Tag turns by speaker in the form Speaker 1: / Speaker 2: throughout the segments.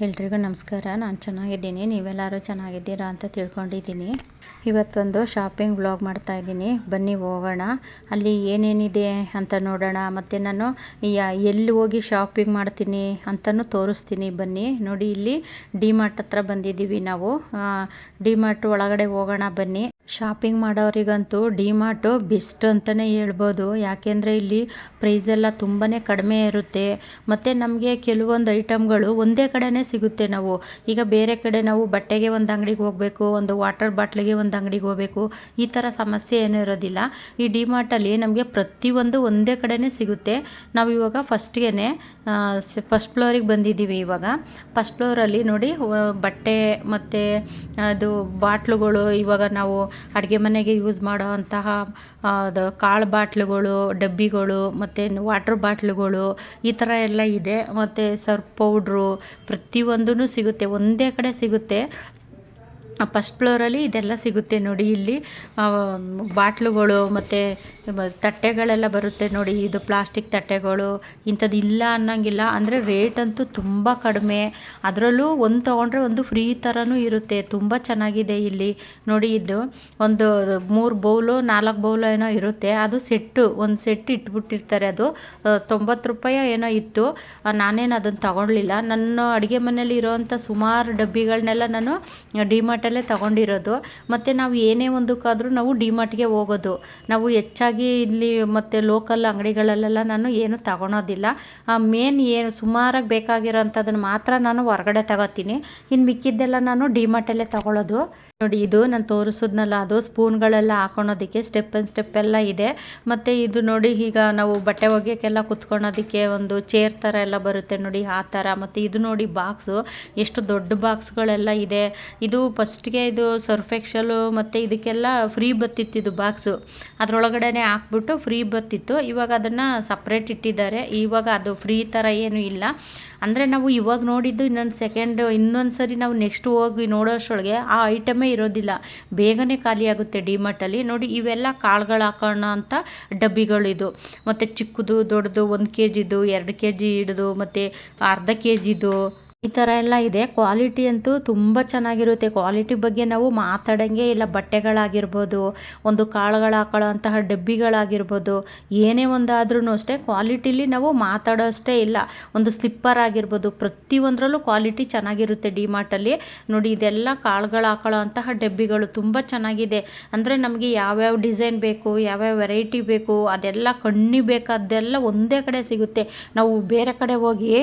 Speaker 1: ಎಲ್ರಿಗೂ ನಮಸ್ಕಾರ. ನಾನು ಚೆನ್ನಾಗಿದ್ದೀನಿ, ನೀವೆಲ್ಲರೂ ಚೆನ್ನಾಗಿದ್ದೀರಾ ಅಂತ ತಿಳ್ಕೊಂಡಿದ್ದೀನಿ. ಇವತ್ತೊಂದು ಶಾಪಿಂಗ್ ವ್ಲಾಗ್ ಮಾಡ್ತಾಯಿದ್ದೀನಿ. ಬನ್ನಿ ಹೋಗೋಣ, ಅಲ್ಲಿ ಏನೇನಿದೆ ಅಂತ ನೋಡೋಣ. ಮತ್ತು ನಾನು ಎಲ್ಲಿ ಹೋಗಿ ಶಾಪಿಂಗ್ ಮಾಡ್ತೀನಿ ಅಂತಲೂ ತೋರಿಸ್ತೀನಿ. ಬನ್ನಿ ನೋಡಿ, ಇಲ್ಲಿ ಡಿ ಮಾರ್ಟ್ ಹತ್ರ ಬಂದಿದ್ದೀವಿ ನಾವು. ಡಿ ಮಾರ್ಟ್ ಒಳಗಡೆ ಹೋಗೋಣ ಬನ್ನಿ. ಶಾಪಿಂಗ್ ಮಾಡೋರಿಗಂತೂ ಡಿ ಮಾರ್ಟು ಬೆಸ್ಟ್ ಅಂತಲೇ ಹೇಳ್ಬೋದು. ಯಾಕೆಂದರೆ ಇಲ್ಲಿ ಪ್ರೈಸ್ ಎಲ್ಲ ತುಂಬಾ ಕಡಿಮೆ ಇರುತ್ತೆ. ಮತ್ತು ನಮಗೆ ಕೆಲವೊಂದು ಐಟಮ್ಗಳು ಒಂದೇ ಕಡೆನೇ ಸಿಗುತ್ತೆ. ನಾವು ಈಗ ಬೇರೆ ಕಡೆ ನಾವು ಬಟ್ಟೆಗೆ ಒಂದು ಅಂಗಡಿಗೆ ಹೋಗಬೇಕು, ಒಂದು ವಾಟರ್ ಬಾಟ್ಲಿಗೆ ಒಂದು ಅಂಗಡಿಗೆ ಹೋಗಬೇಕು, ಈ ಥರ ಸಮಸ್ಯೆ ಏನೂ ಇರೋದಿಲ್ಲ. ಈ ಡಿ ಮಾರ್ಟಲ್ಲಿ ನಮಗೆ ಪ್ರತಿಯೊಂದು ಒಂದೇ ಕಡೆನೇ ಸಿಗುತ್ತೆ. ನಾವು ಇವಾಗ ಫಸ್ಟ್ ಫ್ಲೋರಿಗೆ ಬಂದಿದ್ದೀವಿ. ಇವಾಗ ಫಸ್ಟ್ ಫ್ಲೋರಲ್ಲಿ ನೋಡಿ, ಬಟ್ಟೆ ಮತ್ತು ಅದು ಬಾಟ್ಲುಗಳು, ಇವಾಗ ನಾವು ಅಡುಗೆ ಮನೆಗೆ ಯೂಸ್ ಮಾಡೋ ಅಂತಹ ಅದು ಕಾಳು ಬಾಟ್ಲುಗಳು, ಡಬ್ಬಿಗಳು ಮತ್ತು ವಾಟ್ರ್ ಬಾಟ್ಲುಗಳು, ಈ ಥರ ಎಲ್ಲ ಇದೆ. ಮತ್ತು ಸರ್ಫ್ ಪೌಡ್ರು ಪ್ರತಿಯೊಂದೂ ಸಿಗುತ್ತೆ, ಒಂದೇ ಕಡೆ ಸಿಗುತ್ತೆ. ಫಸ್ಟ್ ಫ್ಲೋರಲ್ಲಿ ಇದೆಲ್ಲ ಸಿಗುತ್ತೆ ನೋಡಿ. ಇಲ್ಲಿ ಬಾಟ್ಲುಗಳು ಮತ್ತು ತಟ್ಟೆಗಳೆಲ್ಲ ಬರುತ್ತೆ ನೋಡಿ. ಇದು ಪ್ಲಾಸ್ಟಿಕ್ ತಟ್ಟೆಗಳು, ಇಂಥದ್ದು ಇಲ್ಲ ಅನ್ನೋಂಗಿಲ್ಲ. ಅಂದರೆ ರೇಟ್ ಅಂತೂ ತುಂಬ ಕಡಿಮೆ. ಅದರಲ್ಲೂ ಒಂದು ತೊಗೊಂಡ್ರೆ ಒಂದು ಫ್ರೀ ಥರನೂ ಇರುತ್ತೆ. ತುಂಬ ಚೆನ್ನಾಗಿದೆ ಇಲ್ಲಿ ನೋಡಿ. ಇದು ಒಂದು 3 ಬೌಲು 4 ಬೌಲು ಏನೋ ಇರುತ್ತೆ. ಅದು ಒಂದು ಸೆಟ್ ಇಟ್ಬಿಟ್ಟಿರ್ತಾರೆ. ಅದು 90 ರೂಪಾಯಿ ಏನೋ ಇತ್ತು. ನಾನೇನು ಅದನ್ನು ತಗೊಳ್ಳಿಲ್ಲ. ನನ್ನ ಅಡುಗೆ ಮನೇಲಿ ಇರೋವಂಥ ಸುಮಾರು ಡಬ್ಬಿಗಳನ್ನೆಲ್ಲ ನಾನು ಡಿ ಮಾರ್ಟಲ್ಲೇ ತಗೊಂಡಿರೋದು. ಮತ್ತು ನಾವು ಏನೇ ಒಂದಕ್ಕಾದರೂ ನಾವು ಡಿ ಮಾರ್ಟ್ಗೆ ಹೋಗೋದು. ನಾವು ಹೆಚ್ಚಾಗಿ ಇಲ್ಲಿ ಮತ್ತು ಲೋಕಲ್ ಅಂಗಡಿಗಳಲ್ಲೆಲ್ಲ ನಾನು ಏನು ತಗೊಳೋದಿಲ್ಲ. ಮೇನ್ ಏನು ಸುಮಾರಾಗಿ ಬೇಕಾಗಿರೋಂಥದ್ದನ್ನು ಮಾತ್ರ ನಾನು ಹೊರಗಡೆ ತಗೋತೀನಿ. ಇನ್ನು ಮಿಕ್ಕಿದ್ದೆಲ್ಲ ನಾನು ಡಿ ಮಾರ್ಟಲ್ಲೇ ತಗೊಳ್ಳೋದು ನೋಡಿ. ಇದು ನಾನು ತೋರಿಸಿದ್ನಲ್ಲ, ಅದು ಸ್ಪೂನ್ಗಳೆಲ್ಲ ಹಾಕೊಳೋದಕ್ಕೆ ಸ್ಟೆಪ್ ಎಲ್ಲ ಇದೆ. ಮತ್ತು ಇದು ನೋಡಿ, ಈಗ ನಾವು ಬಟ್ಟೆ ಒಗೆಯೋಕ್ಕೆಲ್ಲ ಕುತ್ಕೊಳೋದಕ್ಕೆ ಒಂದು ಚೇರ್ ಥರ ಎಲ್ಲ ಬರುತ್ತೆ ನೋಡಿ, ಆ ಥರ. ಮತ್ತು ಇದು ನೋಡಿ ಬಾಕ್ಸು, ಎಷ್ಟು ದೊಡ್ಡ ಬಾಕ್ಸ್ಗಳೆಲ್ಲ ಇದೆ. ಇದು ಫಸ್ಟ್ಗೆ ಇದು ಸರ್ಫ್ ಎಕ್ಸೆಲು ಮತ್ತು ಇದಕ್ಕೆಲ್ಲ ಫ್ರೀ ಬತ್ತಿತ್ತು. ಇದು ಬಾಕ್ಸು ಅದರೊಳಗಡೆ ಹಾಕ್ಬಿಟ್ಟು ಫ್ರೀ ಬತ್ತಿತ್ತು. ಇವಾಗ ಅದನ್ನು ಸಪ್ರೇಟ್ ಇಟ್ಟಿದ್ದಾರೆ. ಇವಾಗ ಅದು ಫ್ರೀ ಥರ ಏನೂ ಇಲ್ಲ. ಅಂದರೆ ನಾವು ಇವಾಗ ನೋಡಿದ್ದು ಇನ್ನೊಂದು ಸರಿ ನಾವು ನೆಕ್ಸ್ಟ್ ಹೋಗಿ ನೋಡೋಷ್ಟರೊಳಗೆ ಆ ಐಟಮೇ ಇರೋದಿಲ್ಲ, ಬೇಗನೆ ಖಾಲಿಯಾಗುತ್ತೆ ಡಿ ಮಾರ್ಟಲ್ಲಿ ನೋಡಿ. ಇವೆಲ್ಲ ಕಾಳುಗಳು ಹಾಕೋಣ ಅಂತ ಡಬ್ಬಿಗಳಿದು. ಮತ್ತು ಚಿಕ್ಕದು ದೊಡ್ಡದು 1 kgದು 2 kg ಹಿಡಿದು ಮತ್ತು ಅರ್ಧ kgದು ಈ ಥರ ಎಲ್ಲ ಇದೆ. ಕ್ವಾಲಿಟಿ ಅಂತೂ ತುಂಬ ಚೆನ್ನಾಗಿರುತ್ತೆ. ಕ್ವಾಲಿಟಿ ಬಗ್ಗೆ ನಾವು ಮಾತಾಡೋಂಗೆ ಇಲ್ಲ. ಬಟ್ಟೆಗಳಾಗಿರ್ಬೋದು, ಒಂದು ಕಾಳುಗಳು ಹಾಕೊಳ್ಳೋ ಅಂತಹ ಡಬ್ಬಿಗಳಾಗಿರ್ಬೋದು, ಏನೇ ಒಂದಾದ್ರೂ ಅಷ್ಟೇ ಕ್ವಾಲಿಟಿಲಿ ನಾವು ಮಾತಾಡೋ ಅಷ್ಟೇ ಇಲ್ಲ. ಒಂದು ಸ್ಲಿಪ್ಪರ್ ಆಗಿರ್ಬೋದು, ಪ್ರತಿಯೊಂದರಲ್ಲೂ ಕ್ವಾಲಿಟಿ ಚೆನ್ನಾಗಿರುತ್ತೆ ಡಿ ಮಾರ್ಟಲ್ಲಿ ನೋಡಿ. ಇದೆಲ್ಲ ಕಾಳುಗಳು ಹಾಕೊಳ್ಳೋ ಅಂತಹ ಡಬ್ಬಿಗಳು ತುಂಬ ಚೆನ್ನಾಗಿದೆ. ಅಂದರೆ ನಮಗೆ ಯಾವ್ಯಾವ ಡಿಸೈನ್ ಬೇಕು, ಯಾವ್ಯಾವ ವೆರೈಟಿ ಬೇಕು, ಅದೆಲ್ಲ ಕಣ್ಣಿಗೆ ಬೇಕಾದ್ದೆಲ್ಲ ಒಂದೇ ಕಡೆ ಸಿಗುತ್ತೆ. ನಾವು ಬೇರೆ ಕಡೆ ಹೋಗಿ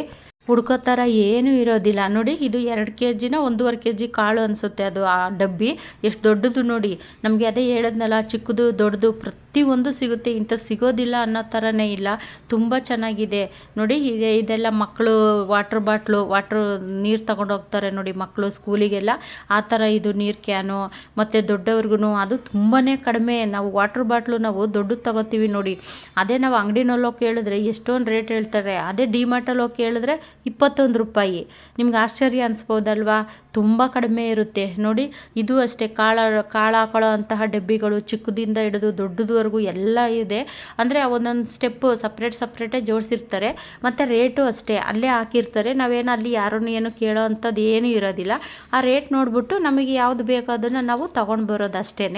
Speaker 1: ಹುಡ್ಕೋ ಥರ ಏನೂ ಇರೋದಿಲ್ಲ ನೋಡಿ. ಇದು 2 kgನ 1.5 kg ಕಾಳು ಅನಿಸುತ್ತೆ ಅದು. ಆ ಡಬ್ಬಿ ಎಷ್ಟು ದೊಡ್ಡದು ನೋಡಿ. ನಮಗೆ ಅದೇ ಹೇಳಿದ್ನಲ್ಲ, ಚಿಕ್ಕದು ದೊಡ್ಡದು ಪ್ರತಿಯೊಂದು ಸಿಗುತ್ತೆ. ಇಂಥದ್ದು ಸಿಗೋದಿಲ್ಲ ಅನ್ನೋ ಥರನೇ ಇಲ್ಲ. ತುಂಬ ಚೆನ್ನಾಗಿದೆ ನೋಡಿ. ಇದೆಲ್ಲ ಮಕ್ಕಳು ವಾಟ್ರ್ ನೀರು ತಗೊಂಡು ಹೋಗ್ತಾರೆ ನೋಡಿ ಮಕ್ಕಳು ಸ್ಕೂಲಿಗೆಲ್ಲ, ಆ ಥರ ಇದು ನೀರು ಕ್ಯಾನು. ಮತ್ತು ದೊಡ್ಡವ್ರಿಗೂ ಅದು ತುಂಬಾ ಕಡಿಮೆ. ನಾವು ವಾಟ್ರ್ ಬಾಟ್ಲು ನಾವು ದೊಡ್ಡದು ತಗೋತೀವಿ ನೋಡಿ. ಅದೇ ನಾವು ಅಂಗಡಿನಲ್ಲಿ ಹೋಗಿ ಕೇಳಿದ್ರೆ ಎಷ್ಟೊಂದು ರೇಟ್ ಹೇಳ್ತಾರೆ. ಅದೇ ಡಿ ಮಾರ್ಟಲ್ಲಿ ಹೋಗಿ ಕೇಳಿದ್ರೆ 21 ರೂಪಾಯಿ. ನಿಮ್ಗೆ ಆಶ್ಚರ್ಯ ಅನಿಸ್ಬೋದಲ್ವಾ, ತುಂಬ ಕಡಿಮೆ ಇರುತ್ತೆ ನೋಡಿ. ಇದು ಅಷ್ಟೇ, ಕಾಳು ಹಾಕೊಳ್ಳೋ ಅಂತಹ ಡಬ್ಬಿಗಳು ಚಿಕ್ಕದಿಂದ ಹಿಡಿದು ದೊಡ್ಡದವರೆಗೂ ಎಲ್ಲ ಇದೆ. ಅಂದರೆ ಒಂದೊಂದು ಸ್ಟೆಪ್ಪು ಸಪ್ರೇಟೇ ಜೋಡಿಸಿರ್ತಾರೆ. ಮತ್ತು ರೇಟು ಅಷ್ಟೇ ಅಲ್ಲೇ ಹಾಕಿರ್ತಾರೆ. ನಾವೇನು ಅಲ್ಲಿ ಯಾರನ್ನು ಏನು ಕೇಳೋ ಅಂಥದ್ದು ಏನೂ ಇರೋದಿಲ್ಲ. ಆ ರೇಟ್ ನೋಡಿಬಿಟ್ಟು ನಮಗೆ ಯಾವುದು ಬೇಕೋ ಅದನ್ನು ನಾವು ತೊಗೊಂಡು ಬರೋದು ಅಷ್ಟೇ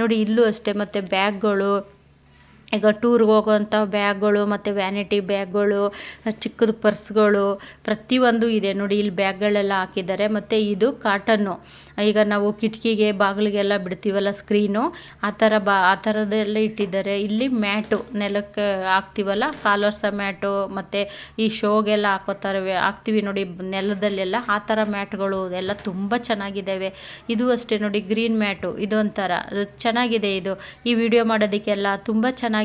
Speaker 1: ನೋಡಿ. ಇಲ್ಲೂ ಅಷ್ಟೇ. ಮತ್ತು ಬ್ಯಾಗ್ಗಳು, ಈಗ ಟೂರ್ಗೆ ಹೋಗೋವಂಥ ಬ್ಯಾಗ್ಗಳು ಮತ್ತು ವ್ಯಾನಿಟಿ ಬ್ಯಾಗ್ಗಳು, ಚಿಕ್ಕದು ಪರ್ಸ್ಗಳು ಪ್ರತಿಯೊಂದು ಇದೆ ನೋಡಿ. ಇಲ್ಲಿ ಬ್ಯಾಗ್ಗಳೆಲ್ಲ ಹಾಕಿದ್ದಾರೆ. ಮತ್ತು ಇದು ಕಾಟನ್ನು, ಈಗ ನಾವು ಕಿಟಕಿಗೆ ಬಾಗಿಲಿಗೆಲ್ಲ ಬಿಡ್ತೀವಲ್ಲ ಸ್ಕ್ರೀನು, ಆ ಥರದ್ದೆಲ್ಲ ಇಟ್ಟಿದ್ದಾರೆ. ಇಲ್ಲಿ ಮ್ಯಾಟು, ನೆಲಕ್ಕೆ ಹಾಕ್ತೀವಲ್ಲ ಕಾಲರ್ಸ ಮ್ಯಾಟು, ಮತ್ತು ಈ ಶೋಗೆಲ್ಲ ಹಾಕ್ತೀವಿ ನೋಡಿ ನೆಲದಲ್ಲೆಲ್ಲ, ಆ ಥರ ಮ್ಯಾಟ್ಗಳು ಎಲ್ಲ ತುಂಬ ಚೆನ್ನಾಗಿದ್ದಾವೆ. ಇದು ಅಷ್ಟೇ ನೋಡಿ, ಗ್ರೀನ್ ಮ್ಯಾಟು, ಇದೊಂಥರ ಚೆನ್ನಾಗಿದೆ. ಇದು ಈ ವಿಡಿಯೋ ಮಾಡೋದಕ್ಕೆಲ್ಲ ತುಂಬ ಚೆನ್ನಾಗಿದೆ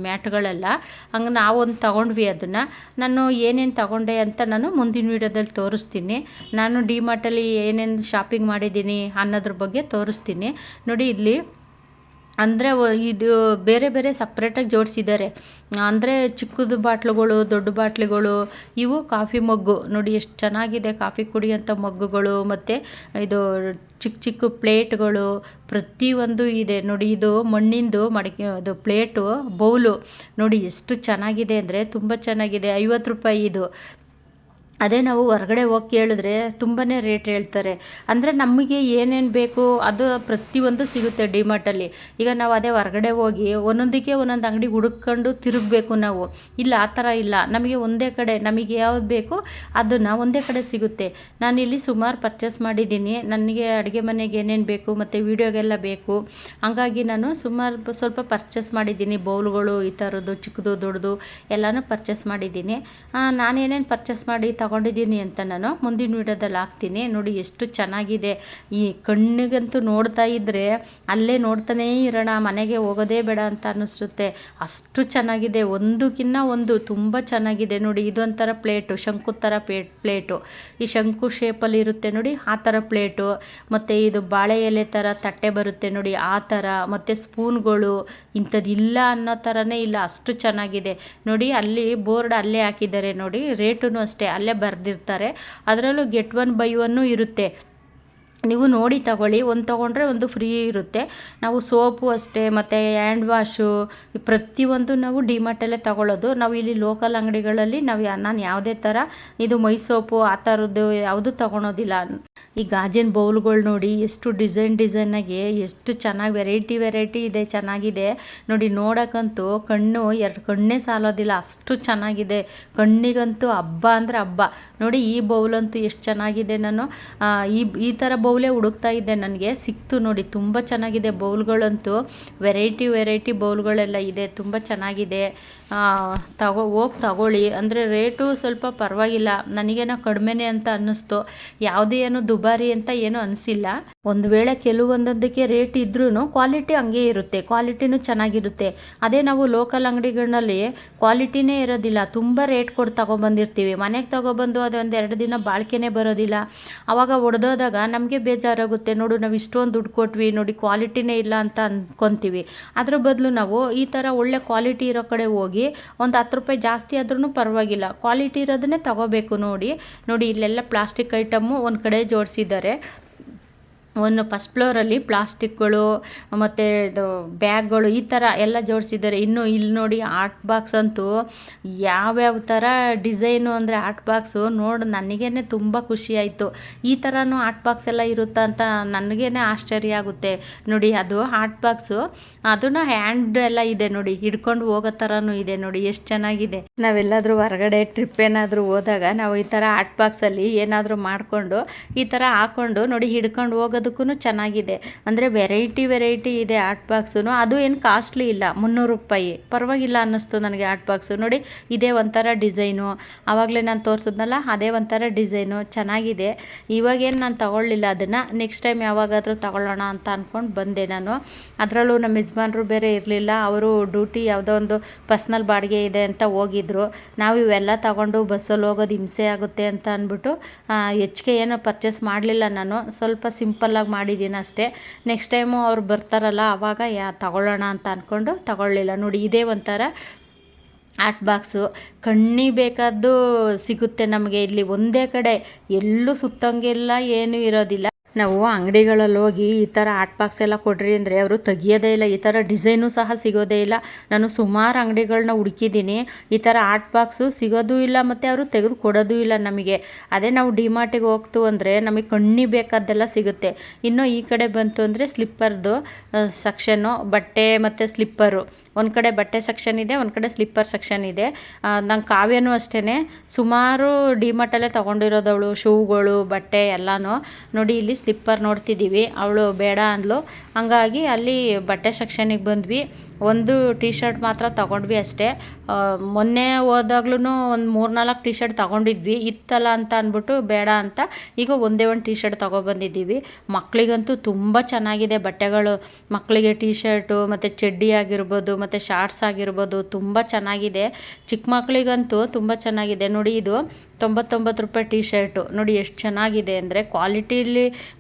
Speaker 1: ಮ್ಯಾಟ್ಗಳೆಲ್ಲ. ಹಂಗೆ ನಾವೊಂದು ತೊಗೊಂಡ್ವಿ. ಅದನ್ನು ನಾನು ಏನೇನು ತೊಗೊಂಡೆ ಅಂತ ನಾನು ಮುಂದಿನ ವೀಡಿಯೋದಲ್ಲಿ ತೋರಿಸ್ತೀನಿ. ನಾನು ಡಿ ಮಾರ್ಟಲ್ಲಿ ಏನೇನು ಶಾಪಿಂಗ್ ಮಾಡಿದ್ದೀನಿ ಅನ್ನೋದ್ರ ಬಗ್ಗೆ ತೋರಿಸ್ತೀನಿ ನೋಡಿ. ಇಲ್ಲಿ ಅಂದರೆ ಇದು ಬೇರೆ ಬೇರೆ ಸಪ್ರೇಟಾಗಿ ಜೋಡಿಸಿದ್ದಾರೆ. ಅಂದರೆ ಚಿಕ್ಕದು ಬಾಟ್ಲುಗಳು, ದೊಡ್ಡ ಬಾಟ್ಲುಗಳು, ಇವು ಕಾಫಿ ಮಗ್ಗು ನೋಡಿ ಎಷ್ಟು ಚೆನ್ನಾಗಿದೆ. ಕಾಫಿ ಕುಡಿಯೋಂಥ ಮಗ್ಗುಗಳು ಮತ್ತು ಇದು ಚಿಕ್ಕ ಪ್ಲೇಟ್ಗಳು ಪ್ರತಿಯೊಂದು ಇದೆ ನೋಡಿ. ಇದು ಮಣ್ಣಿಂದು ಅದು ಪ್ಲೇಟು, ಬೌಲು ನೋಡಿ ಎಷ್ಟು ಚೆನ್ನಾಗಿದೆ ಅಂದರೆ ತುಂಬ ಚೆನ್ನಾಗಿದೆ. 50 ರೂಪಾಯಿ ಇದು. ಅದೇ ನಾವು ಹೊರಗಡೆ ಹೋಗಿ ಕೇಳಿದ್ರೆ ತುಂಬಾ ರೇಟ್ ಹೇಳ್ತಾರೆ. ಅಂದರೆ ನಮಗೆ ಏನೇನು ಬೇಕು ಅದು ಪ್ರತಿಯೊಂದು ಸಿಗುತ್ತೆ ಡಿಮಾರ್ಟಲ್ಲಿ. ಈಗ ನಾವು ಅದೇ ಹೊರಗಡೆ ಹೋಗಿ ಒಂದೊಂದಕ್ಕೆ ಒಂದೊಂದು ಅಂಗಡಿ ಹುಡುಕೊಂಡು ತಿರುಗಬೇಕು ನಾವು. ಇಲ್ಲ ಆ ಥರ ಇಲ್ಲ, ನಮಗೆ ಒಂದೇ ಕಡೆ ನಮಗೆ ಯಾವ್ದು ಬೇಕು ಅದನ್ನು ಒಂದೇ ಕಡೆ ಸಿಗುತ್ತೆ. ನಾನಿಲ್ಲಿ ಸುಮಾರು ಪರ್ಚೇಸ್ ಮಾಡಿದ್ದೀನಿ, ನನಗೆ ಅಡುಗೆ ಮನೆಗೆ ಏನೇನು ಬೇಕು ಮತ್ತು ವೀಡಿಯೋಗೆಲ್ಲ ಬೇಕು. ಹಂಗಾಗಿ ನಾನು ಸುಮಾರು ಸ್ವಲ್ಪ ಪರ್ಚೇಸ್ ಮಾಡಿದ್ದೀನಿ. ಬೌಲ್ಗಳು ಈ ಥರದ್ದು ಚಿಕ್ಕದು ದೊಡ್ಡದು ಎಲ್ಲನೂ ಪರ್ಚೇಸ್ ಮಾಡಿದ್ದೀನಿ. ನಾನೇನೇನು ಪರ್ಚೇಸ್ ಮಾಡಿ ತಗೊಂಡಿದ್ದೀನಿ ಅಂತ ನಾನು ಮುಂದಿನ ವೀಡಿಯೋದಲ್ಲಿ ಹಾಕ್ತೀನಿ. ನೋಡಿ ಎಷ್ಟು ಚೆನ್ನಾಗಿದೆ. ಈ ಕಣ್ಣಿಗಂತೂ ನೋಡ್ತಾ ಇದ್ದರೆ ಅಲ್ಲೇ ನೋಡ್ತಾನೇ ಇರೋಣ, ಮನೆಗೆ ಹೋಗೋದೇ ಬೇಡ ಅಂತ ಅನ್ನಿಸುತ್ತೆ. ಅಷ್ಟು ಚೆನ್ನಾಗಿದೆ, ಒಂದಕ್ಕಿಂತ ಒಂದು ತುಂಬ ಚೆನ್ನಾಗಿದೆ. ನೋಡಿ ಇದೊಂಥರ ಪ್ಲೇಟು, ಶಂಕು ಥರ ಪ್ಲೇಟು, ಈ ಶಂಕು ಶೇಪಲ್ಲಿ ಇರುತ್ತೆ ನೋಡಿ ಆ ಥರ ಪ್ಲೇಟು. ಮತ್ತು ಇದು ಬಾಳೆ ಎಲೆ ಥರ ತಟ್ಟೆ ಬರುತ್ತೆ ನೋಡಿ ಆ ಥರ. ಮತ್ತು ಸ್ಪೂನ್ಗಳು ಇಂಥದ್ದು ಇಲ್ಲ ಅನ್ನೋ ಥರನೇ ಇಲ್ಲ, ಅಷ್ಟು ಚೆನ್ನಾಗಿದೆ. ನೋಡಿ ಅಲ್ಲಿ ಬೋರ್ಡ್ ಅಲ್ಲೇ ಹಾಕಿದ್ದಾರೆ ನೋಡಿ, ರೇಟು ಅಷ್ಟೇ ಅಲ್ಲೇ ಬರೆದಿರ್ತಾರೆ. ಅದರಲ್ಲೂ ಗೆಟ್ 1 ಬೈ 1 ಇರುತ್ತೆ. ನೀವು ನೋಡಿ ತಗೊಳ್ಳಿ, ಒಂದು ತೊಗೊಂಡ್ರೆ ಒಂದು ಫ್ರೀ ಇರುತ್ತೆ. ನಾವು ಸೋಪು ಅಷ್ಟೇ ಮತ್ತು ಹ್ಯಾಂಡ್ ವಾಶು ಪ್ರತಿಯೊಂದು ನಾವು ಡಿಮಾರ್ಟಲ್ಲೇ ತಗೊಳ್ಳೋದು. ನಾವು ಇಲ್ಲಿ ಲೋಕಲ್ ಅಂಗಡಿಗಳಲ್ಲಿ ನಾನು ಯಾವುದೇ ಥರ ಇದು ಮೈ ಸೋಪು ಆ ಥರದ್ದು ಯಾವುದು ತೊಗೊಳೋದಿಲ್ಲ. ಈ ಗಾಜಿನ ಬೌಲ್ಗಳು ನೋಡಿ ಎಷ್ಟು ಡಿಸೈನಾಗಿ ಎಷ್ಟು ಚೆನ್ನಾಗಿ ವೆರೈಟಿ ಇದೆ, ಚೆನ್ನಾಗಿದೆ. ನೋಡಿ ನೋಡೋಕ್ಕಂತೂ ಕಣ್ಣೇ ಸಾಲೋದಿಲ್ಲ, ಅಷ್ಟು ಚೆನ್ನಾಗಿದೆ. ಕಣ್ಣಿಗಂತೂ ಹಬ್ಬ ಅಂದರೆ ಹಬ್ಬ. ನೋಡಿ ಈ ಬೌಲಂತೂ ಎಷ್ಟು ಚೆನ್ನಾಗಿದೆ. ನಾನು ಈ ಥರ ಬೌಲೇ ಹುಡುಕ್ತಾ ಇದ್ದೆ, ನನಗೆ ಸಿಕ್ತು ನೋಡಿ. ತುಂಬ ಚೆನ್ನಾಗಿದೆ ಬೌಲ್ಗಳಂತೂ, ವೆರೈಟಿ ಬೌಲ್ಗಳೆಲ್ಲ ಇದೆ, ತುಂಬ ಚೆನ್ನಾಗಿದೆ. ಹೋಗಿ ತಗೊಳ್ಳಿ. ಅಂದರೆ ರೇಟು ಸ್ವಲ್ಪ ಪರವಾಗಿಲ್ಲ, ನನಗೇನೋ ಕಡಿಮೆನೇ ಅಂತ ಅನ್ನಿಸ್ತು. ಯಾವುದೇ ಏನು ದುಬಾರಿ ಅಂತ ಏನೂ ಅನಿಸಿಲ್ಲ. ಒಂದು ವೇಳೆ ಕೆಲವೊಂದಕ್ಕೆ ರೇಟ್ ಇದ್ರೂ ಕ್ವಾಲಿಟಿ ಹಂಗೆ ಇರುತ್ತೆ, ಕ್ವಾಲಿಟಿನೂ ಚೆನ್ನಾಗಿರುತ್ತೆ. ಅದೇ ನಾವು ಲೋಕಲ್ ಅಂಗಡಿಗಳಲ್ಲಿ ಕ್ವಾಲಿಟಿನೇ ಇರೋದಿಲ್ಲ, ತುಂಬ ರೇಟ್ ಕೊಟ್ಟು ತಗೊಬಂದಿರ್ತೀವಿ. ಮನೆಗೆ ತಗೊಬಂದು ಅದು 1-2 ದಿನ ಬಾಳಿಕೆನೇ ಬರೋದಿಲ್ಲ. ಆವಾಗ ಒಡೆದೋದಾಗ ನಮಗೆ ಬೇಜಾರಾಗುತ್ತೆ. ನೋಡು ನಾವು ಇಷ್ಟೊಂದು ದುಡ್ಡು ಕೊಟ್ವಿ, ನೋಡಿ ಕ್ವಾಲಿಟಿನೇ ಇಲ್ಲ ಅಂತ ಅಂದ್ಕೊತೀವಿ. ಅದ್ರ ಬದಲು ನಾವು ಈ ಥರ ಒಳ್ಳೆ ಕ್ವಾಲಿಟಿ ಇರೋ ಕಡೆ ಹೋಗಿ ಒಂದು 10 ರೂಪಾಯಿ ಜಾಸ್ತಿ ಆದ್ರೂ ಪರವಾಗಿಲ್ಲ, ಕ್ವಾಲಿಟಿ ಇರೋದನ್ನೇ ತಗೋಬೇಕು. ನೋಡಿ ಇಲ್ಲೆಲ್ಲ ಪ್ಲಾಸ್ಟಿಕ್ ಐಟಮು ಒಂದು ಕಡೆ ಜೋಡಿಸಿದ್ದಾರೆ. ಒಂದು ಫಸ್ಟ್ ಫ್ಲೋರಲ್ಲಿ ಪ್ಲಾಸ್ಟಿಕ್ಗಳು ಮತ್ತು ಇದು ಬ್ಯಾಗ್ಗಳು ಈ ಥರ ಎಲ್ಲ ಜೋಡಿಸಿದ್ದಾರೆ. ಇನ್ನು ಇಲ್ಲಿ ನೋಡಿ ಆರ್ಟ್ ಬಾಕ್ಸ್ ಅಂತೂ ಯಾವ್ಯಾವ ಥರ ಡಿಸೈನು ಅಂದರೆ ಆರ್ಟ್ ಬಾಕ್ಸು ನೋಡಿ ನನಗೇ ತುಂಬ ಖುಷಿ ಆಯಿತು. ಈ ಥರನೂ ಆರ್ಟ್ ಬಾಕ್ಸ್ ಎಲ್ಲ ಇರುತ್ತಾ ಅಂತ ನನಗೇ ಆಶ್ಚರ್ಯ ಆಗುತ್ತೆ. ನೋಡಿ ಅದು ಆರ್ಟ್ ಬಾಕ್ಸು, ಅದನ್ನು ಹ್ಯಾಂಡ್ ಎಲ್ಲ ಇದೆ ನೋಡಿ, ಹಿಡ್ಕೊಂಡು ಹೋಗೋ ಥರನೂ ಇದೆ ನೋಡಿ, ಎಷ್ಟು ಚೆನ್ನಾಗಿದೆ. ನಾವೆಲ್ಲಾದರೂ ಹೊರಗಡೆ ಟ್ರಿಪ್ ಏನಾದರೂ ಹೋದಾಗ ನಾವು ಈ ಥರ ಆರ್ಟ್ ಬಾಕ್ಸಲ್ಲಿ ಏನಾದರೂ ಮಾಡಿಕೊಂಡು ಈ ಥರ ಹಾಕ್ಕೊಂಡು ನೋಡಿ ಹಿಡ್ಕೊಂಡು ಹೋಗೋದಕ್ಕೂ ಚೆನ್ನಾಗಿದೆ. ಅಂದರೆ ವೆರೈಟಿ ಇದೆ ಆರ್ಟ್ ಬಾಕ್ಸು. ಅದು ಏನು ಕಾಸ್ಟ್ಲಿ ಇಲ್ಲ, 300 ರೂಪಾಯಿ, ಪರವಾಗಿಲ್ಲ ಅನ್ನಿಸ್ತು ನನಗೆ ಆರ್ಟ್ ಬಾಕ್ಸು. ನೋಡಿ ಇದೇ ಒಂಥರ ಡಿಸೈನು, ಆವಾಗಲೇ ನಾನು ತೋರಿಸಿದ್ನಲ್ಲ ಅದೇ ಒಂಥರ ಡಿಸೈನು, ಚೆನ್ನಾಗಿದೆ. ಇವಾಗೇನು ನಾನು ತಗೊಳ್ಳಿಲ್ಲ ಅದನ್ನು, ನೆಕ್ಸ್ಟ್ ಟೈಮ್ ಯಾವಾಗಾದರೂ ತಗೊಳ್ಳೋಣ ಅಂತ ಅಂದ್ಕೊಂಡು ಬಂದೆ ನಾನು. ಅದರಲ್ಲೂ ನಮ್ಮ ಯಜಮಾನ್ರು ಬೇರೆ ಇರಲಿಲ್ಲ, ಅವರು ಡ್ಯೂಟಿ ಯಾವುದೋ ಒಂದು ಪರ್ಸ್ನಲ್ ಬಾಡಿಗೆ ಇದೆ ಅಂತ ಹೋಗಿದ್ರು. ನಾವು ಇವೆಲ್ಲ ತಗೊಂಡು ಬಸ್ಸಲ್ಲಿ ಹೋಗೋದು ಹಿಂಸೆ ಆಗುತ್ತೆ ಅಂತ ಅಂದ್ಬಿಟ್ಟು ಹೆಚ್ಚಿಗೆ ಏನೋ ಪರ್ಚೇಸ್ ಮಾಡಲಿಲ್ಲ. ನಾನು ಸ್ವಲ್ಪ ಸಿಂಪಲ್ಲಾಗಿ ಮಾಡಿದ್ದೀನಿ ಅಷ್ಟೇ. ನೆಕ್ಸ್ಟ್ ಟೈಮು ಅವ್ರು ಬರ್ತಾರಲ್ಲ ಆವಾಗ ತಗೊಳ್ಳೋಣ ಅಂತ ಅಂದ್ಕೊಂಡು ತಗೊಳ್ಳಿಲ್ಲ. ನೋಡಿ ಇದೇ ಒಂಥರ ಆರ್ಟ್ ಬಾಕ್ಸು, ಕಣ್ಣಿಗೆ ಬೇಕಾದ್ದು ಸಿಗುತ್ತೆ ನಮಗೆ ಇಲ್ಲಿ ಒಂದೇ ಕಡೆ, ಎಲ್ಲೂ ಸುತ್ತಂಗೆಲ್ಲ ಏನೂ ಇರೋದಿಲ್ಲ. ನಾವು ಅಂಗಡಿಗಳಲ್ಲಿ ಹೋಗಿ ಈ ಥರ ಆರ್ಟ್ ಬಾಕ್ಸ್ ಎಲ್ಲ ಕೊಡ್ರಿ ಅಂದರೆ ಅವರು ತೆಗಿಯೋದೇ ಇಲ್ಲ, ಈ ಥರ ಡಿಸೈನು ಸಹ ಸಿಗೋದೇ ಇಲ್ಲ. ನಾನು ಸುಮಾರು ಅಂಗಡಿಗಳನ್ನ ಹುಡುಕಿದ್ದೀನಿ, ಈ ಥರ ಆರ್ಟ್ ಬಾಕ್ಸು ಸಿಗೋದೂ ಇಲ್ಲ ಮತ್ತು ಅವರು ತೆಗೆದು ಕೊಡೋದೂ ಇಲ್ಲ ನಮಗೆ. ಅದೇ ನಾವು ಡಿಮಾರ್ಟಿಗೆ ಹೋಗ್ತು ಅಂದರೆ ನಮಗೆ ಕಣ್ಣಿಗೆ ಬೇಕಾದ್ದೆಲ್ಲ ಸಿಗುತ್ತೆ. ಇನ್ನು ಈ ಕಡೆ ಬಂತು ಅಂದರೆ ಸ್ಲಿಪ್ಪರ್ದು ಸೆಕ್ಷನ್ನು, ಬಟ್ಟೆ ಮತ್ತು ಸ್ಲಿಪ್ಪರು, ಒಂದು ಕಡೆ ಬಟ್ಟೆ ಸೆಕ್ಷನ್ ಇದೆ, ಒಂದು ಕಡೆ ಸ್ಲಿಪ್ಪರ್ ಸೆಕ್ಷನ್ ಇದೆ. ನಂಗೆ ಕಾವ್ಯನೂ ಅಷ್ಟೇ ಸುಮಾರು ಡಿಮಾರ್ಟಲ್ಲೇ ತೊಗೊಂಡಿರೋದವಳು, ಶೂಗಳು ಬಟ್ಟೆ ಎಲ್ಲನೂ. ನೋಡಿ ಇಲ್ಲಿ ಸ್ಲಿಪ್ಪರ್ ನೋಡ್ತಿದ್ದೀವಿ, ಅವಳು ಬೇಡ ಅಂದ್ಲು, ಹಂಗಾಗಿ ಅಲ್ಲಿ ಬಟ್ಟೆ ಸೆಕ್ಷನಿಗೆ ಬಂದ್ವಿ. ಒಂದು ಟೀ ಶರ್ಟ್ ಮಾತ್ರ ತೊಗೊಂಡ್ವಿ ಅಷ್ಟೇ. ಮೊನ್ನೆ ಹೋದಾಗ್ಲೂ ಒಂದು 3-4 ಟೀ ಶರ್ಟ್ ತೊಗೊಂಡಿದ್ವಿ, ಇತ್ತಲ್ಲ ಅಂತ ಅಂದ್ಬಿಟ್ಟು ಬೇಡ ಅಂತ ಈಗ ಒಂದೇ ಒಂದು ಟೀ ಶರ್ಟ್ ತೊಗೊಬಂದಿದ್ದೀವಿ. ಮಕ್ಕಳಿಗಂತೂ ತುಂಬ ಚೆನ್ನಾಗಿದೆ ಬಟ್ಟೆಗಳು, ಮಕ್ಕಳಿಗೆ ಟೀ ಶರ್ಟು ಮತ್ತು ಚಡ್ಡಿ ಆಗಿರ್ಬೋದು ಮತ್ತು ಶಾರ್ಟ್ಸ್ ಆಗಿರ್ಬೋದು ತುಂಬ ಚೆನ್ನಾಗಿದೆ. ಚಿಕ್ಕ ಮಕ್ಕಳಿಗಂತೂ ತುಂಬ ಚೆನ್ನಾಗಿದೆ. ನೋಡಿ ಇದು 99 ರೂಪಾಯಿ ಟೀ ಶರ್ಟು, ನೋಡಿ ಎಷ್ಟು ಚೆನ್ನಾಗಿದೆ ಅಂದರೆ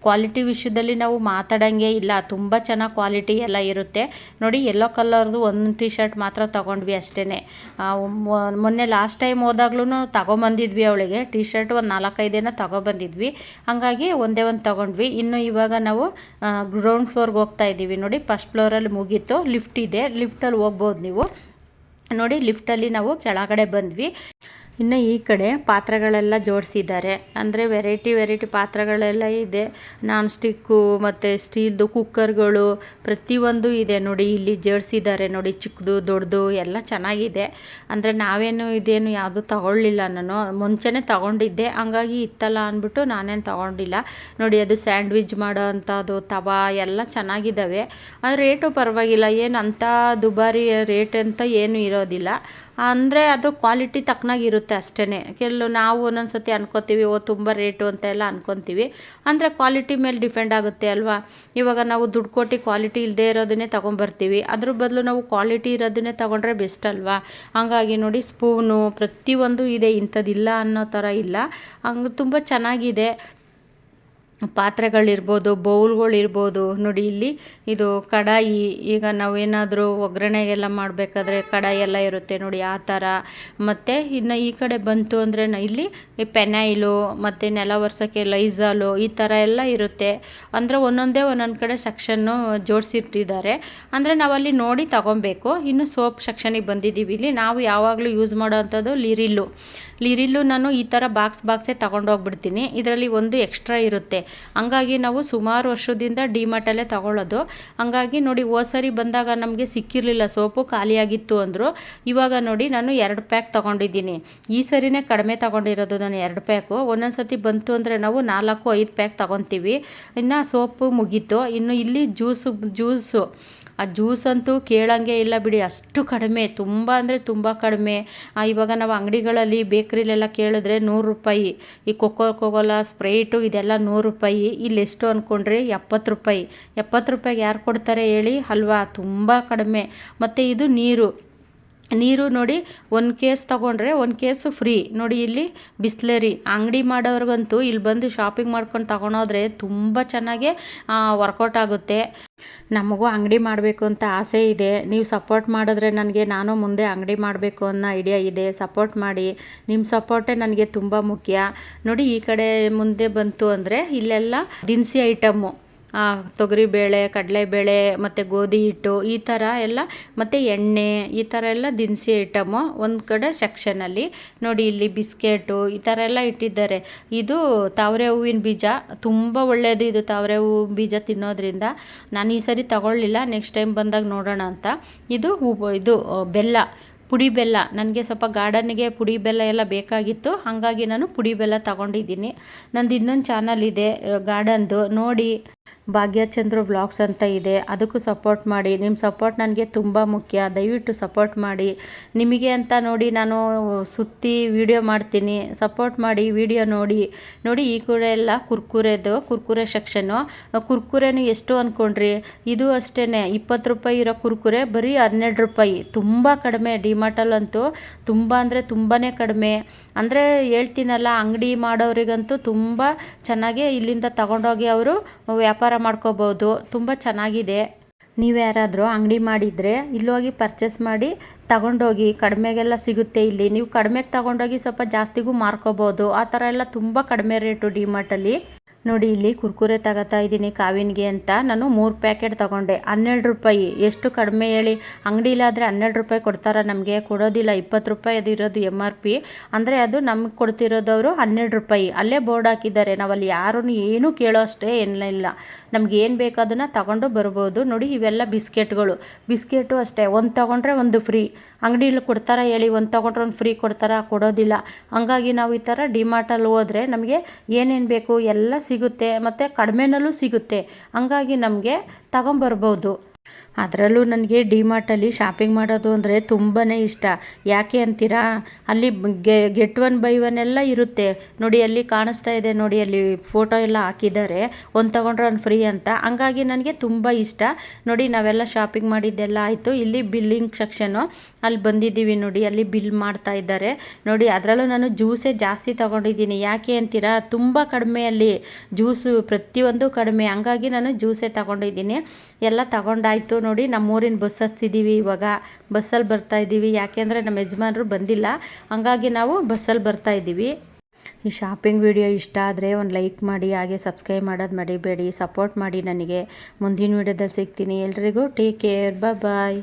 Speaker 1: ಕ್ವಾಲಿಟಿ ವಿಷಯದಲ್ಲಿ ನಾವು ಮಾತಾಡೋಂಗೆ ಇಲ್ಲ, ತುಂಬ ಚೆನ್ನಾಗಿ ಕ್ವಾಲಿಟಿ ಎಲ್ಲ ಇರುತ್ತೆ. ನೋಡಿ ಯೆಲ್ಲೋ ಕಲರ್ದು ಒಂದು ಟೀ ಶರ್ಟ್ ಮಾತ್ರ ತೊಗೊಂಡ್ವಿ ಅಷ್ಟೇ. ಮೊನ್ನೆ ಲಾಸ್ಟ್ ಟೈಮ್ ಹೋದಾಗ್ಲೂ ತೊಗೊಂಬಂದಿದ್ವಿ ಅವಳಿಗೆ ಟೀ ಶರ್ಟ್, ಒಂದು 4-5 ಏನೋ ತೊಗೊಬಂದಿದ್ವಿ, ಹಾಗಾಗಿ ಒಂದೇ ಒಂದು ತೊಗೊಂಡ್ವಿ. ಇನ್ನು ಇವಾಗ ನಾವು ಗ್ರೌಂಡ್ ಫ್ಲೋರ್ಗೆ ಹೋಗ್ತಾ ಇದ್ದೀವಿ. ನೋಡಿ ಫಸ್ಟ್ ಫ್ಲೋರಲ್ಲಿ ಮುಗೀತು, ಲಿಫ್ಟ್ ಇದೆ, ಲಿಫ್ಟಲ್ಲಿ ಹೋಗ್ಬೋದು ನೀವು. ನೋಡಿ ಲಿಫ್ಟಲ್ಲಿ ನಾವು ಕೆಳಗಡೆ ಬಂದ್ವಿ. ಇನ್ನು ಈ ಕಡೆ ಪಾತ್ರೆಗಳೆಲ್ಲ ಜೋಡಿಸಿದ್ದಾರೆ. ಅಂದರೆ ವೆರೈಟಿ ಪಾತ್ರೆಗಳೆಲ್ಲ ಇದೆ. ನಾನ್ ಸ್ಟಿಕ್ಕು ಮತ್ತು ಸ್ಟೀಲ್ದು ಕುಕ್ಕರ್ಗಳು ಪ್ರತಿಯೊಂದು ಇದೆ ನೋಡಿ. ಇಲ್ಲಿ ಜೋಡಿಸಿದ್ದಾರೆ ನೋಡಿ, ಚಿಕ್ಕದು ದೊಡ್ಡದು ಎಲ್ಲ ಚೆನ್ನಾಗಿದೆ. ಅಂದರೆ ನಾವೇನು ಇದೇನು ಯಾವುದು ತಗೊಳ್ಳಿಲ್ಲ, ನಾನು ಮುಂಚೆನೇ ತಗೊಂಡಿದ್ದೆ, ಹಂಗಾಗಿ ಇತ್ತಲ್ಲ ಅಂದ್ಬಿಟ್ಟು ನಾನೇನು ತಗೊಂಡಿಲ್ಲ ನೋಡಿ. ಅದು ಸ್ಯಾಂಡ್ವಿಚ್ ಮಾಡೋ ಅಂಥದ್ದು ತವಾ ಎಲ್ಲ ಚೆನ್ನಾಗಿದ್ದಾವೆ. ಅದು ರೇಟು ಪರವಾಗಿಲ್ಲ, ಏನು ಅಂಥ ದುಬಾರಿ ರೇಟ್ ಅಂತ ಏನು ಇರೋದಿಲ್ಲ. ಅಂದರೆ ಅದು ಕ್ವಾಲಿಟಿ ತಕ್ಕನಾಗಿರುತ್ತೆ ಅಷ್ಟೇ. ನಾವು ಒಂದೊಂದು ಸತಿ ಅನ್ಕೋತೀವಿ ತುಂಬ ರೇಟು ಅಂತ ಎಲ್ಲ ಅನ್ಕೊತೀವಿ. ಅಂದರೆ ಕ್ವಾಲಿಟಿ ಮೇಲೆ ಡಿಪೆಂಡ್ ಆಗುತ್ತೆ ಅಲ್ವಾ. ಇವಾಗ ನಾವು ದುಡ್ಡು ಕೊಟ್ಟು ಕ್ವಾಲಿಟಿ ಇಲ್ಲದೆ ಇರೋದನ್ನೇ ತೊಗೊಂಬರ್ತೀವಿ, ಅದ್ರ ಬದಲು ನಾವು ಕ್ವಾಲಿಟಿ ಇರೋದನ್ನೇ ತೊಗೊಂಡ್ರೆ ಬೆಸ್ಟ್ ಅಲ್ವಾ. ಹಂಗಾಗಿ ನೋಡಿ ಸ್ಪೂನು ಪ್ರತಿಯೊಂದು ಇದೆ, ಇಂಥದ್ದಿಲ್ಲ ಅನ್ನೋ ಥರ ಇಲ್ಲ, ಹಂಗೆ ತುಂಬ ಚೆನ್ನಾಗಿದೆ. ಪಾತ್ರೆಗಳಿರ್ಬೋದು, ಬೌಲ್ಗಳಿರ್ಬೋದು ನೋಡಿ. ಇಲ್ಲಿ ಇದು ಕಡಾಯಿ, ಈಗ ನಾವೇನಾದರೂ ಒಗ್ಗರಣೆಗೆಲ್ಲ ಮಾಡಬೇಕಾದ್ರೆ ಕಡಾಯಿ ಎಲ್ಲ ಇರುತ್ತೆ ನೋಡಿ, ಆ ಥರ. ಮತ್ತು ಇನ್ನು ಈ ಕಡೆ ಬಂತು ಅಂದರೆ ಇಲ್ಲಿ ಪೆನೈಲು ಮತ್ತು ನೆಲ ಒರೆಸೋಕ್ಕೆ ಲೈಝಾಲು ಈ ಥರ ಎಲ್ಲ ಇರುತ್ತೆ. ಅಂದರೆ ಒಂದೊಂದು ಕಡೆ ಸೆಕ್ಷನ್ನು ಜೋಡಿಸಿಟ್ಟಿದ್ದಾರೆ. ಅಂದರೆ ನಾವಲ್ಲಿ ನೋಡಿ ತಗೊಬೇಕು. ಇನ್ನು ಸೋಪ್ ಸೆಕ್ಷನಿಗೆ ಬಂದಿದ್ದೀವಿ. ಇಲ್ಲಿ ನಾವು ಯಾವಾಗಲೂ ಯೂಸ್ ಮಾಡೋ ಅಂಥದ್ದು ಲಿರಿಲ್ಲು ನಾನು ಈ ಥರ ಬಾಕ್ಸೇ ತೊಗೊಂಡೋಗ್ಬಿಡ್ತೀನಿ. ಇದರಲ್ಲಿ ಒಂದು ಎಕ್ಸ್ಟ್ರಾ ಇರುತ್ತೆ. ಹಂಗಾಗಿ ನಾವು ಸುಮಾರು ವರ್ಷದಿಂದ ಡಿಮಾರ್ಟಲ್ಲೇ ತಗೊಳ್ಳೋದು. ಹಂಗಾಗಿ ನೋಡಿ ಸರಿ ಬಂದಾಗ ನಮಗೆ ಸಿಕ್ಕಿರಲಿಲ್ಲ, ಸೋಪು ಖಾಲಿಯಾಗಿತ್ತು ಅಂದರು. ಇವಾಗ ನೋಡಿ ನಾನು 2 ಪ್ಯಾಕ್ ತೊಗೊಂಡಿದ್ದೀನಿ. ಈ ಸರಿನೇ ಕಡಿಮೆ ತೊಗೊಂಡಿರೋದು ನಾನು 2 ಪ್ಯಾಕು. ಒಂದೊಂದು ಸತಿ ಬಂತು ಅಂದರೆ ನಾವು 4-5 ಪ್ಯಾಕ್ ತೊಗೊತೀವಿ. ಇನ್ನು ಸೋಪು ಮುಗೀತು. ಇನ್ನು ಇಲ್ಲಿ ಜ್ಯೂಸು ಆ ಜ್ಯೂಸ್ ಅಂತೂ ಕೇಳಂಗೆ ಇಲ್ಲ ಬಿಡಿ, ಅಷ್ಟು ಕಡಿಮೆ, ತುಂಬ ಅಂದರೆ ತುಂಬ ಕಡಿಮೆ. ಇವಾಗ ನಾವು ಅಂಗಡಿಗಳಲ್ಲಿ ಬೇಕ್ರಿಲೆಲ್ಲ ಕೇಳಿದ್ರೆ 100 ರೂಪಾಯಿ. ಈ ಕೋಲಾ ಸ್ಪ್ರೈಟು ಇದೆಲ್ಲ 100 ರೂಪಾಯಿ. ಇಲ್ಲಿ ಎಷ್ಟು ಅಂದ್ಕೊಂಡ್ರೆ 70 ರೂಪಾಯಿ. 70 ರೂಪಾಯಿಗೆ ಯಾರು ಕೊಡ್ತಾರೆ ಹೇಳಿ ಅಲ್ವಾ, ತುಂಬ ಕಡಿಮೆ. ಮತ್ತು ಇದು ನೀರು ನೋಡಿ, 1 ಕೇಸ್ ತೊಗೊಂಡ್ರೆ 1 ಕೇಸು ಫ್ರೀ ನೋಡಿ. ಇಲ್ಲಿ ಬಿಸ್ಲರಿ ಅಂಗಡಿ ಮಾಡೋರ್ಗಂತೂ ಇಲ್ಲಿ ಬಂದು ಶಾಪಿಂಗ್ ಮಾಡ್ಕೊಂಡು ತೊಗೊಂಡೋದ್ರೆ ತುಂಬ ಚೆನ್ನಾಗೇ ವರ್ಕೌಟ್ ಆಗುತ್ತೆ. ನಮಗೂ ಅಂಗಡಿ ಮಾಡಬೇಕು ಅಂತ ಆಸೆ ಇದೆ. ನೀವು ಸಪೋರ್ಟ್ ಮಾಡಿದ್ರೆ ನಾನು ಮುಂದೆ ಅಂಗಡಿ ಮಾಡಬೇಕು ಅನ್ನೋ ಐಡಿಯಾ ಇದೆ. ಸಪೋರ್ಟ್ ಮಾಡಿ, ನಿಮ್ಮ ಸಪೋರ್ಟೇ ನನಗೆ ತುಂಬ ಮುಖ್ಯ ನೋಡಿ. ಈ ಕಡೆ ಮುಂದೆ ಬಂತು ಅಂದರೆ ಇಲ್ಲೆಲ್ಲ ದಿನಸಿ ಐಟಮ್ಮು, ತೊಗರಿಬೇಳೆ, ಕಡಲೆಬೇಳೆ ಮತ್ತು ಗೋಧಿ ಹಿಟ್ಟು ಈ ಥರ ಎಲ್ಲ, ಮತ್ತು ಎಣ್ಣೆ ಈ ಥರ ಎಲ್ಲ ದಿನಸಿ ಐಟಮು ಒಂದು ಕಡೆ ಸೆಕ್ಷನಲ್ಲಿ ನೋಡಿ. ಇಲ್ಲಿ ಬಿಸ್ಕೆಟು ಈ ಥರ ಎಲ್ಲ ಇಟ್ಟಿದ್ದಾರೆ. ಇದು ತಾವರೆ ಹೂವಿನ ಬೀಜ, ತುಂಬ ಒಳ್ಳೆಯದು ಇದು ತಾವರೆ ಹೂವು ಬೀಜ ತಿನ್ನೋದ್ರಿಂದ. ನಾನು ಈ ಸರಿ ತಗೊಳ್ಳಿಲ್ಲ, ನೆಕ್ಸ್ಟ್ ಟೈಮ್ ಬಂದಾಗ ನೋಡೋಣ ಅಂತ. ಇದು ಬೆಲ್ಲ, ಪುಡಿ ಬೆಲ್ಲ, ನನಗೆ ಸ್ವಲ್ಪ ಗಾರ್ಡನ್ಗೆ ಪುಡಿ ಬೆಲ್ಲ ಎಲ್ಲ ಬೇಕಾಗಿತ್ತು, ಹಾಗಾಗಿ ನಾನು ಪುಡಿ ಬೆಲ್ಲ ತಗೊಂಡಿದ್ದೀನಿ. ನಂದು ಇನ್ನೊಂದು ಚಾನಲ್ ಇದೆ ಗಾರ್ಡನ್ದು ನೋಡಿ, ಭಾಗ್ಯಚಂದ್ರು ವ್ಲಾಗ್ಸ್ ಅಂತ ಇದೆ. ಅದಕ್ಕೂ ಸಪೋರ್ಟ್ ಮಾಡಿ. ನಿಮ್ಮ ಸಪೋರ್ಟ್ ನನಗೆ ತುಂಬ ಮುಖ್ಯ. ದಯವಿಟ್ಟು ಸಪೋರ್ಟ್ ಮಾಡಿ. ನಿಮಗೆ ಅಂತ ನೋಡಿ ನಾನು ಸುತ್ತಿ ವಿಡಿಯೋ ಮಾಡ್ತೀನಿ, ಸಪೋರ್ಟ್ ಮಾಡಿ, ವಿಡಿಯೋ ನೋಡಿ. ಈ ಕಡೆ ಎಲ್ಲ ಕುರ್ಕುರೆ ಸೆಕ್ಷನ್ನು. ಕುರ್ಕುರೆನೂ ಎಷ್ಟು ಅಂದ್ಕೊಂಡ್ರಿ, ಇದು ಅಷ್ಟೇ 20 ರೂಪಾಯಿ ಇರೋ ಕುರ್ಕುರೆ ಬರೀ 12 ರೂಪಾಯಿ. ತುಂಬ ಕಡಿಮೆ. ಡಿಮಾರ್ಟಲ್ಲಂತೂ ತುಂಬ ಅಂದರೆ ತುಂಬಾ ಕಡಿಮೆ. ಅಂದರೆ ಹೇಳ್ತೀನಲ್ಲ, ಅಂಗಡಿ ಮಾಡೋರಿಗಂತೂ ತುಂಬ ಚೆನ್ನಾಗೇ ಇಲ್ಲಿಂದ ತಗೊಂಡೋಗಿ ಅವರು ವ್ಯಾಪಾರ ಮಾಡ್ಕೋಬೋದು. ತುಂಬ ಚೆನ್ನಾಗಿದೆ. ನೀವು ಯಾರಾದರೂ ಅಂಗಡಿ ಮಾಡಿದರೆ ಇಲ್ಲೋಗಿ ಪರ್ಚೇಸ್ ಮಾಡಿ ತಗೊಂಡೋಗಿ, ಕಡಿಮೆಗೆಲ್ಲ ಸಿಗುತ್ತೆ ಇಲ್ಲಿ. ನೀವು ಕಡಿಮೆಗೆ ತಗೊಂಡೋಗಿ ಸ್ವಲ್ಪ ಜಾಸ್ತಿಗೂ ಮಾರ್ಕೋಬೋದು. ಆ ಥರ ಎಲ್ಲ ತುಂಬ ಕಡಿಮೆ ರೇಟು ಡಿಮಾರ್ಟಲ್ಲಿ ನೋಡಿ. ಇಲ್ಲಿ ಕುರ್ಕುರೆ ತಗೋತಾ ಇದ್ದೀನಿ ಕಾವಿನ್ಗೆ ಅಂತ. ನಾನು 3 ಪ್ಯಾಕೆಟ್ ತೊಗೊಂಡೆ, 12 ರೂಪಾಯಿ. ಎಷ್ಟು ಕಡಿಮೆ ಹೇಳಿ. ಅಂಗಡಿಲಾದರೆ 12 ರೂಪಾಯಿ ಕೊಡ್ತಾರೆ, ನಮಗೆ ಕೊಡೋದಿಲ್ಲ. 20 ರೂಪಾಯಿ ಅದು ಇರೋದು MRP. ಅಂದರೆ ಅದು ನಮಗೆ ಕೊಡ್ತಿರೋದವರು 12 ರೂಪಾಯಿ. ಅಲ್ಲೇ ಬೋರ್ಡ್ ಹಾಕಿದ್ದಾರೆ. ನಾವಲ್ಲಿ ಯಾರನ್ನು ಏನೂ ಕೇಳೋ ಅಷ್ಟೇ ಏನಿಲ್ಲ. ನಮ್ಗೆ ಏನು ಬೇಕು ಅದನ್ನು ತಗೊಂಡು ಬರ್ಬೋದು ನೋಡಿ. ಇವೆಲ್ಲ ಬಿಸ್ಕೆಟು ಅಷ್ಟೇ, ಒಂದು ತೊಗೊಂಡ್ರೆ ಒಂದು ಫ್ರೀ. ಅಂಗಡಿಯಲ್ಲಿ ಕೊಡ್ತಾರಾ ಹೇಳಿ, ಒಂದು ತೊಗೊಂಡ್ರೆ ಒಂದು ಫ್ರೀ ಕೊಡ್ತಾರಾ? ಕೊಡೋದಿಲ್ಲ. ಹಂಗಾಗಿ ನಾವು ಈ ಥರ ಡಿಮಾರ್ಟಲ್ಲಿ ಹೋದರೆ ನಮಗೆ ಏನೇನು ಬೇಕು ಎಲ್ಲ ಸಿಗುತ್ತೆ, ಮತ್ತು ಕಡಿಮೆನಲ್ಲೂ ಸಿಗುತ್ತೆ. ಹಂಗಾಗಿ ನಮಗೆ ತಗೊಂಬರ್ಬೋದು. ಅದರಲ್ಲೂ ನನಗೆ ಡಿಮಾರ್ಟಲ್ಲಿ ಶಾಪಿಂಗ್ ಮಾಡೋದು ಅಂದರೆ ತುಂಬಾ ಇಷ್ಟ. ಯಾಕೆ ಅಂತೀರಾ, ಅಲ್ಲಿ ಗೆಟ್ 1 ಬೈ 1 ಎಲ್ಲ ಇರುತ್ತೆ ನೋಡಿ. ಅಲ್ಲಿ ಕಾಣಿಸ್ತಾ ಇದೆ ನೋಡಿ, ಅಲ್ಲಿ ಫೋಟೋ ಎಲ್ಲ ಹಾಕಿದ್ದಾರೆ, ಒಂದು ತೊಗೊಂಡ್ರೆ ಒಂದು ಫ್ರೀ ಅಂತ. ಹಂಗಾಗಿ ನನಗೆ ತುಂಬ ಇಷ್ಟ ನೋಡಿ. ನಾವೆಲ್ಲ ಶಾಪಿಂಗ್ ಮಾಡಿದ್ದೆಲ್ಲ ಆಯಿತು. ಇಲ್ಲಿ ಬಿಲ್ಲಿಂಗ್ ಸೆಕ್ಷನ್ನು, ಅಲ್ಲಿ ಬಂದಿದ್ದೀವಿ ನೋಡಿ. ಅಲ್ಲಿ ಬಿಲ್ ಮಾಡ್ತಾ ಇದ್ದಾರೆ ನೋಡಿ. ಅದರಲ್ಲೂ ನಾನು ಜ್ಯೂಸೇ ಜಾಸ್ತಿ ತೊಗೊಂಡಿದ್ದೀನಿ. ಯಾಕೆ ಅಂತೀರಾ, ತುಂಬ ಕಡಿಮೆ ಅಲ್ಲಿ ಜ್ಯೂಸು, ಪ್ರತಿಯೊಂದು ಕಡಿಮೆ. ಹಂಗಾಗಿ ನಾನು ಜ್ಯೂಸೇ ತೊಗೊಂಡಿದ್ದೀನಿ. ಎಲ್ಲ ತಗೊಂಡಾಯಿತು ನೋಡಿ. ನಮ್ಮೂರಿನ ಬಸ್ ಹತ್ತಿದ್ದೀವಿ. ಇವಾಗ ಬಸ್ಸಲ್ಲಿ ಬರ್ತಾಯಿದ್ದೀವಿ. ಯಾಕೆಂದರೆ ನಮ್ಮ ಯಜಮಾನರು ಬಂದಿಲ್ಲ, ಹಂಗಾಗಿ ನಾವು ಬಸ್ಸಲ್ಲಿ ಬರ್ತಾಯಿದ್ದೀವಿ. ಈ ಶಾಪಿಂಗ್ ವಿಡಿಯೋ ಇಷ್ಟ ಆದರೆ ಒಂದು ಲೈಕ್ ಮಾಡಿ, ಹಾಗೆ ಸಬ್ಸ್ಕ್ರೈಬ್ ಮಾಡೋದು ಮರಿಬೇಡಿ. ಸಪೋರ್ಟ್ ಮಾಡಿ ನನಗೆ. ಮುಂದಿನ ವಿಡಿಯೋದಲ್ಲಿ ಸಿಗ್ತೀನಿ. ಎಲ್ರಿಗೂ ಟೇಕ್ ಕೇರ್, ಬಾಯ್.